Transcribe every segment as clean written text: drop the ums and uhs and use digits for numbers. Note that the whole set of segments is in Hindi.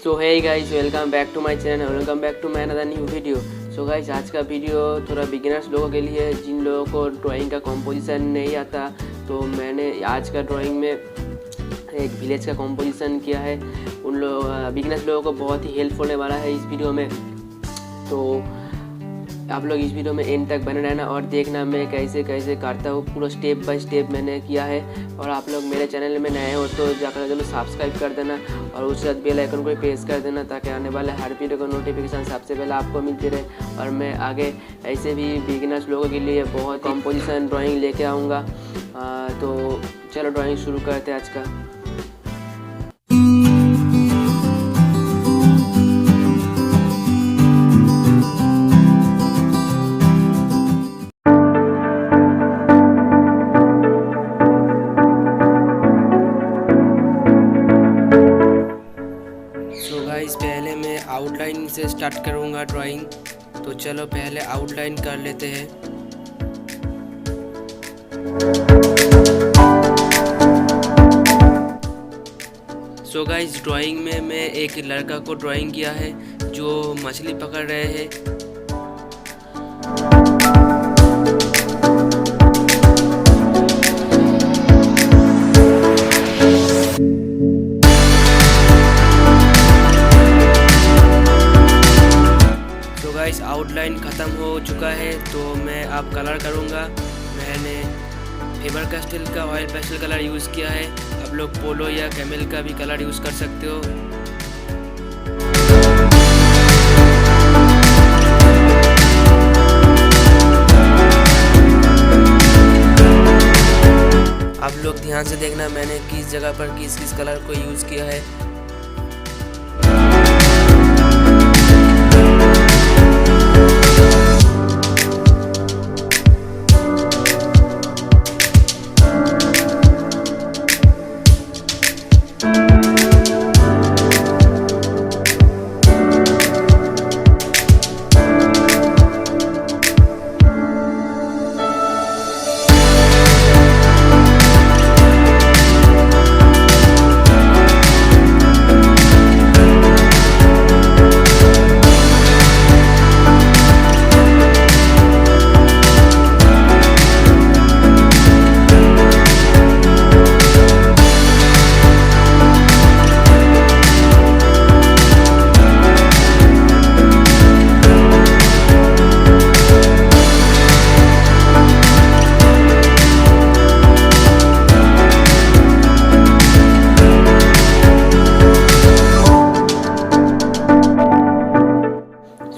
So hey guys, welcome back to my channel, welcome back to my another new video. So guys, आज का वीडियो थोड़ा बिगिनर्स लोगों के लिए है, जिन लोगों को ड्राइंग का कंपोजिशन नहीं आता। तो मैंने आज का ड्राइंग में एक विलेज का कंपोजिशन किया है। उन लोग बिगिनर्स लोगों को बहुत ही हेल्प होने वाला है इस वीडियो में। तो आप लोग इस वीडियो में एंड तक बने रहना और देखना मैं कैसे कैसे करता हूँ। पूरा स्टेप बाय स्टेप मैंने किया है। और आप लोग मेरे चैनल में नए हो तो जाकर जरूर सब्सक्राइब कर देना और उसके साथ बेल आइकन को प्रेस कर देना, ताकि आने वाले हर वीडियो का नोटिफिकेशन सबसे पहले आपको मिलती रहे। और मैं आगे ऐसे भी बिगिनर्स लोगों के लिए बहुत कंपोजिशन ड्राइंग लेके आऊँगा। तो चलो ड्राइंग शुरू करते हैं आज का। पहले मैं आउटलाइन से स्टार्ट करूँगा ड्राइंग। तो चलो पहले आउटलाइन कर लेते हैं। सो गाइस, ड्राइंग में मैं एक लड़का को ड्राइंग किया है जो मछली पकड़ रहे हैं। आउटलाइन ख़त्म हो चुका है, तो मैं अब कलर करूँगा। मैंने फेबर कास्टेल का ऑयल पेस्टल कलर यूज़ किया है। आप लोग पोलो या कैमल का भी कलर यूज़ कर सकते हो। आप लोग ध्यान से देखना मैंने किस जगह पर किस किस कलर को यूज़ किया है।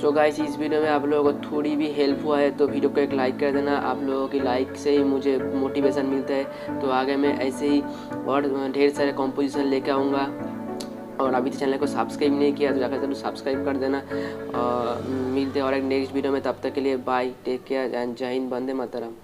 तो गाइस, इस वीडियो में आप लोगों को थोड़ी भी हेल्प हुआ है तो वीडियो को एक लाइक कर देना। आप लोगों की लाइक से ही मुझे मोटिवेशन मिलता है। तो आगे मैं ऐसे ही और ढेर सारे कंपोजिशन लेके आऊँगा। और अभी तो चैनल को सब्सक्राइब नहीं किया तो जाकर जरूर सब्सक्राइब कर देना। और मिलते हैं और एक नेक्स्ट वीडियो में। तब तक के लिए बाय, टेक केयर एंड जय हिंद, वंदे मातरम।